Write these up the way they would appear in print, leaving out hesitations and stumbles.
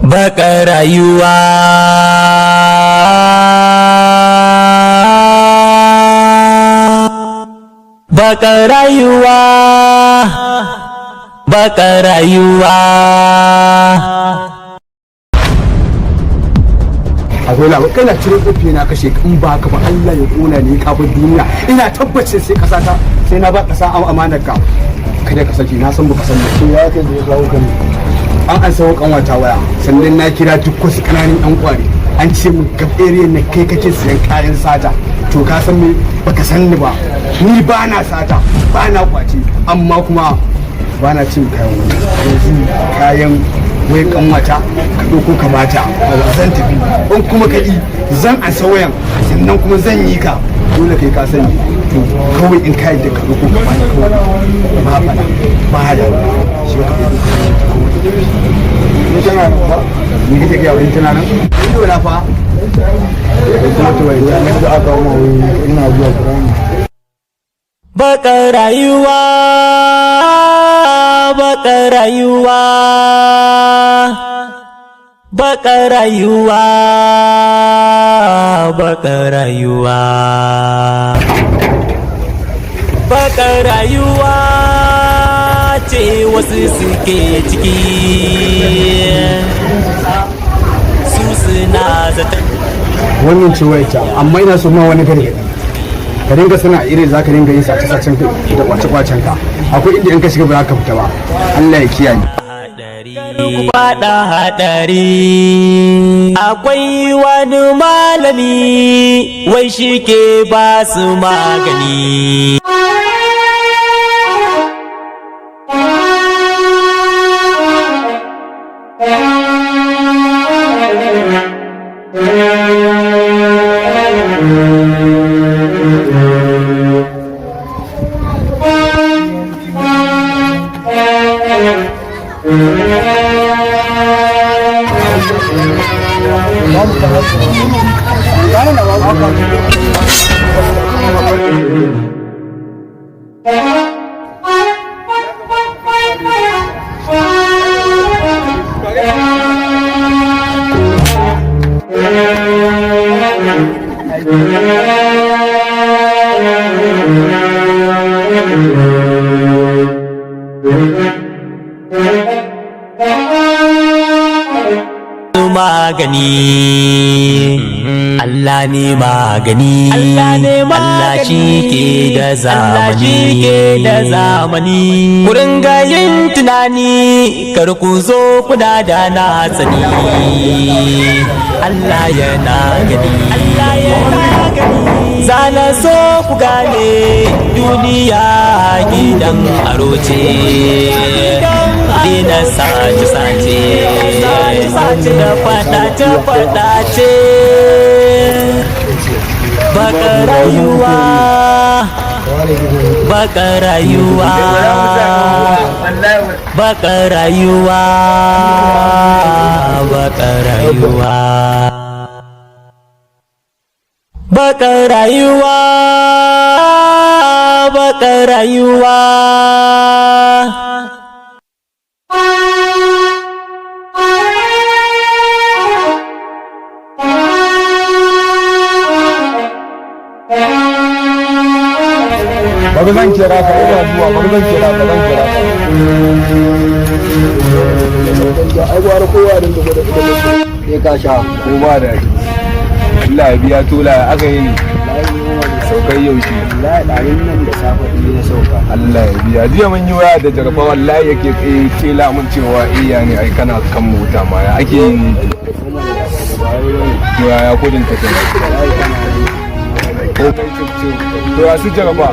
Baka rayuwa baka rayuwa baka rayuwa. akwai labar kana cire kofi na kashe in ba ka ba Allah ya kona ni kafin duniya ina tabbacin sai kasa ta sai na ba kasa amanar ka kada ka saki na san baka san da ya kai da kawo kan an sawo kanwata waya sannan na kira duk wasu kananan yan kwari an ce mu ga area na kai kake siyan kayan sata to ka san me baka san ni ba ni ba na sata ba na kwace amma kuma ba na cin kayan wani yanzu kayan wai kanwata ka ɗauko ka bata zan tafi in kuma ka yi zan ansa wayan sannan kuma zan yi ka dole kai ka sani to kawai in ka yadda ka ɗauko ka bata kawai ba faɗa ba da shi ka ni tana nan ba ni kake ga wani tana nan ni na fa kuma to wai da aka mu ina zuwa Qur'ani Baka rayuwa baka rayuwa baka rayuwa baka rayuwa baka rayuwa ce wasu suke ciki su suna zata wannan ce wayata amma ina so ma wani gargaɗi ka dinga sana irin za ka dinga yin sace-sacen da kwace-kwacen ka akwai inda in ka shiga ba za ka fita ba Allah ya kiyaye faɗa haɗari akwai wani malami wai shi ke ba su magani magani Allah ne magani Allah shi ke da zamani kurin gayin tunani kar ku zo kuna da na sani Allah yana gani zana so ku gane duniya gidan aro ce dina sace da fadace baka rayuwa baka rayuwa baka rayuwa baka rayuwa baka rayuwa baka rayuwa bari zan kira ka ina zuwa bari zan kira ka ai gwara kowa da gwada ya ka sha ko ba da Allah ya biya tola aka yi ni saukar yaushe ɗarin nan da safe ne sauka Allah ya biya jiya mun yi waya da jarfa wallahi yake ce lamun cewa iya ne ai kana kan mota ma ya ake yi ya kudin ta kai ko kai ce to ya su jarfa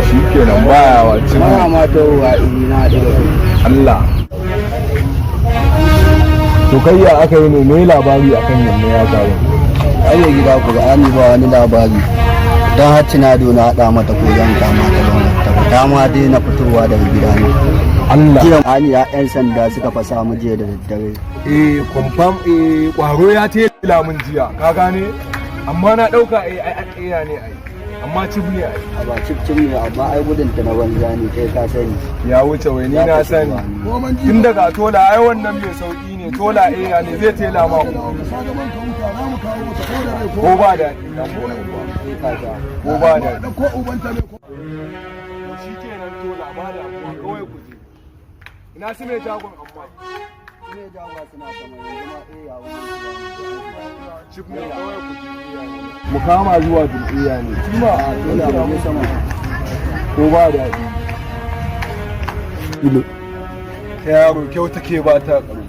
shi kenan baya wacce ma ta ruwa ina da Allah to kai ya aka yi ne mai labari akan yanne ya kawo ai gida ku ga an ba wani labari don har tunado na haɗa mata ko zan kama ta don ta fita ma dai na fitowa daga gida ne Allah kiran ani ya yan sanda suka fasa mu jiya da daddare confirm kwaro ya tela mun jiya ka gane amma na dauka ai ne ai amma cib ne ai. A ba cip ne amma ai gudun ta na banza ne kai ka sani. Ya wuce wai ni na sani. Tun daga tola ai wannan mai sauki ne tola ya ne zai tela ma ku. Ko ba da ko ba da ko ubanta ne ko. Shi kenan tola ba da kawai ku je. Ina su mai jagon amma. Ne jawa suna sama yanzu ma ya wani. Cip ne kawai ku je. Mu kama zuwa jam'iyya ne. Kuma Dole ne sama. ko ba daɗi ido ta yaro kyau take ba ta ƙaro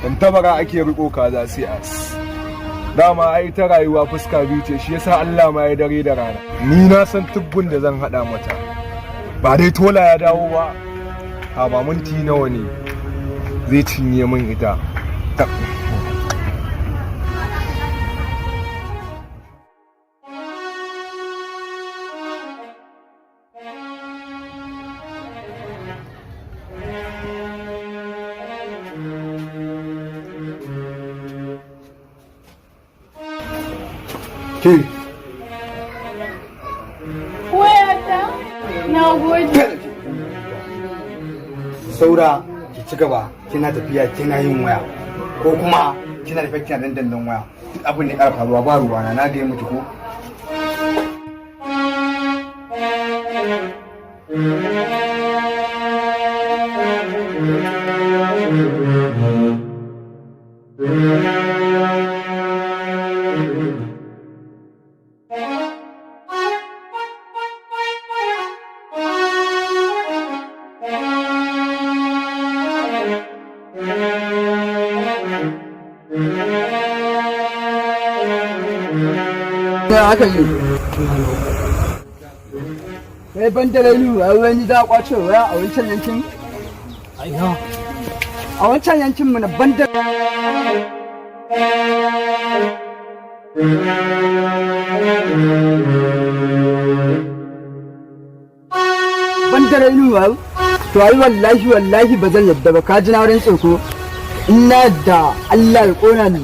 ban tabara ake riko kaza sai as dama ai ta rayuwa fuska biyu ce shi yasa Allah ma ya dare da rana ni na san tubbun da zan hada mata ba dai tola ya dawo ba a ba minti nawa ne zai cinye min ita Ke Wayata? Na gode. saura ki ci gaba kina tafiya kina yin waya ko kuma kina tafiya kina dandan waya duk abin da ya ƙara faruwa ba ruwana na ga miki ko haka yi kai ban da rainu a wani za a kwace waya a wancan yankin a wancan yankin mu na ban da rainu a to ai wallahi ba zan yadda ba ka ji na wurin tsoko ina da Allah ya kona ni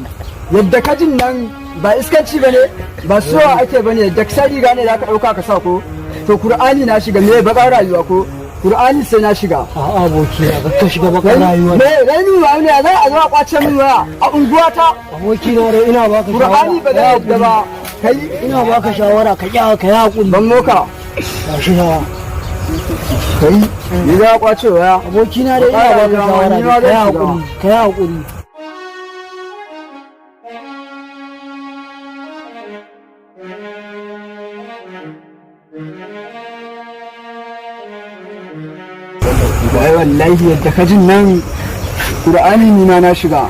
yadda ka jin nan ba iskanci bane ba suwa ake bane da sai riga ne da ka dauka ka sa ko to Qur'ani na shiga me baka rayuwa ko Qur'ani sai na shiga a'a aboki na ka shiga baka rayuwa me rani wa ne za a zo a kwace min waya a unguwa ta aboki na dai ina baka Qur'ani ba zai yadda ba kai ina baka shawara ka kiya ka ya hakuri ban moka gashi na kai ni za a kwace waya aboki na dai ina baka shawara ka ya hakuri ka ya hakuri wai wallahi yadda ka jin nan Qur'ani ni ma na shiga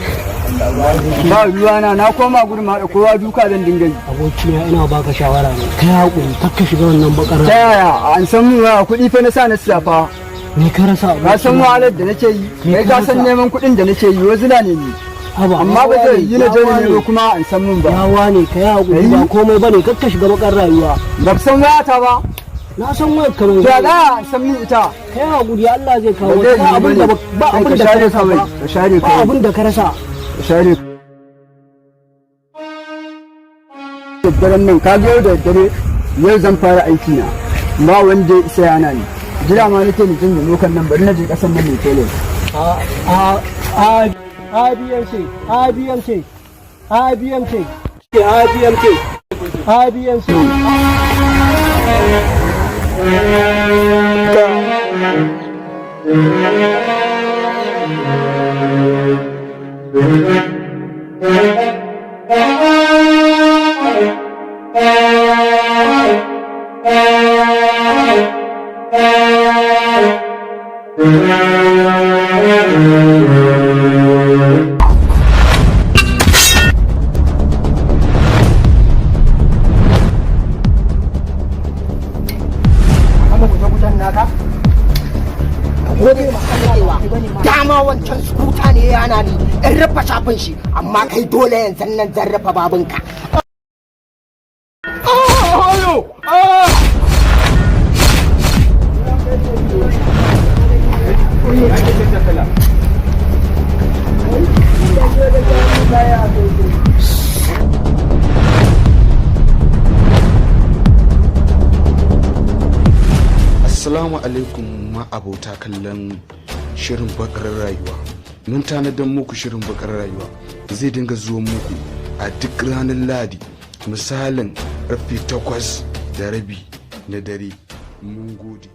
ba ruwana na koma gurin ma da kowa duka zan dinga yi aboki na ina baka shawara ne ka ya hakuri ka shiga wannan bakar ta yaya an san mu kuɗi fa na sa na siyafa ni ka rasa ka san wahalar da nake yi kai ka san neman kuɗin da nake yi wazila ne ni amma ba zai yi na jani ne kuma an san mun ba yawa ne ka ya hakuri ba komai bane ka shiga bakar rayuwa ba san wayata ba na san wayar kamar to da san min ita ka ya hakuri Allah zai kawo ba abin da ka rasa ba abin da ka rasa share daren nan ka ga yau da dare yau zan fara aiki na ba wanda isa yana ni jira ma nake ni jin lokan nan bari na je kasan nan ne tele dama wancan skuta ne yana ni in rufa shafin shi amma kai dole yanzu nan zan rufa babinka Assalamu alaikum ma'abota kallon shirin bakar rayuwa. Mun tanadar muku shirin bakar rayuwa zai dinga zuwa muku a duk ranar Ladi misalin karfe 8:30 na dare. Mun gode.